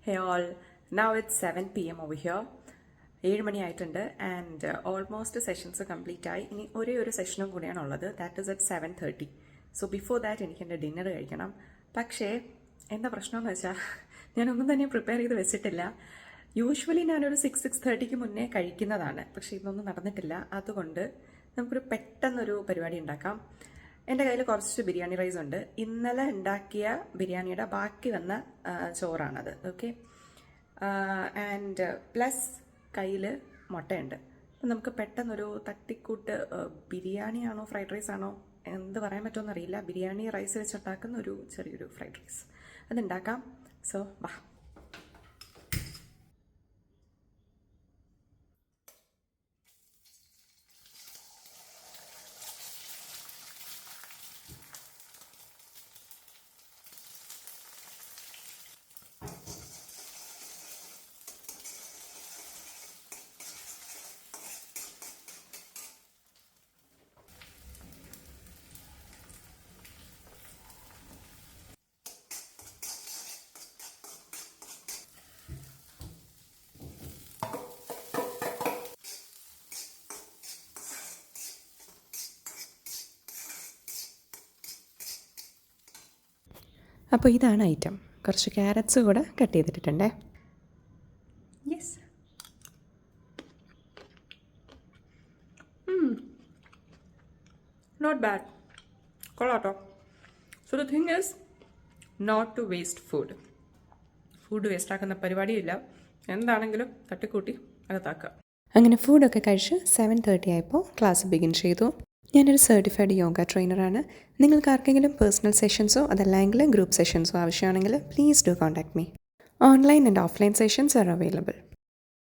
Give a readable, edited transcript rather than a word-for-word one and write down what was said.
Hey all, now it's 7 p.m. over here. 7 മണി ആയിട്ടുണ്ട് and almost sessions complete ആയി. ഇനി ഒരേ ഒരു സെഷനും കൂടിയാണുള്ളത്. That is at 7:30. So before that എനിക്ക് എൻ്റെ ഡിന്നർ കഴിക്കണം. പക്ഷേ എന്താ പ്രശ്നമെന്ന് വെച്ചാൽ ഞാനൊന്നും തന്നെ പ്രിപ്പയർ ചെയ്ത് വെച്ചിട്ടില്ല. യൂഷ്വലി ഞാനൊരു 6:30 മുന്നേ കഴിക്കുന്നതാണ്. പക്ഷേ ഇതൊന്നും നടന്നിട്ടില്ല. അതുകൊണ്ട് നമുക്കൊരു പെട്ടെന്നൊരു പരിപാടി ഉണ്ടാക്കാം. എൻ്റെ കയ്യിൽ കുറച്ച് ബിരിയാണി റൈസ് ഉണ്ട്. ഇന്നലെ ഉണ്ടാക്കിയ ബിരിയാണിയുടെ ബാക്കി വന്ന ചോറാണത്. ഓക്കെ, ആൻഡ് പ്ലസ് കയ്യിൽ മുട്ടയുണ്ട്. അപ്പം നമുക്ക് പെട്ടെന്നൊരു തട്ടിക്കൂട്ട് ബിരിയാണിയാണോ ഫ്രൈഡ് റൈസ് ആണോ എന്ത് പറയാൻ പറ്റുമെന്ന് അറിയില്ല. ബിരിയാണി റൈസ് വെച്ചുണ്ടാക്കുന്ന ഒരു ചെറിയൊരു ഫ്രൈഡ് റൈസ് അതുണ്ടാക്കാം. സോ വാ. അപ്പോൾ ഇതാണ് ഐറ്റം. കുറച്ച് ക്യാരറ്റ്സ് കൂടെ കട്ട് ചെയ്തിട്ടുണ്ടേ. യെസ്, നോട്ട് ബാഡ്, കൊള്ളാട്ടോ. So the thing is not to waste food. Food waste ആക്കുന്ന പരിപാടിയില്ല. എന്താണെങ്കിലും തട്ടിക്കൂട്ടി അകത്താക്കുക. അങ്ങനെ ഫുഡൊക്കെ കഴിച്ച് 7:30 ആയപ്പോൾ ക്ലാസ് ബിഗിൻ ചെയ്തു. ഞാനൊരു സർട്ടിഫൈഡ് യോഗ ട്രെയിനറാണ്. നിങ്ങൾക്ക് ആർക്കെങ്കിലും പേഴ്സണൽ സെഷൻസോ അതല്ലെങ്കിൽ ഗ്രൂപ്പ് സെഷൻസോ ആവശ്യമാണെങ്കിൽ please do contact me. Online and offline sessions are available.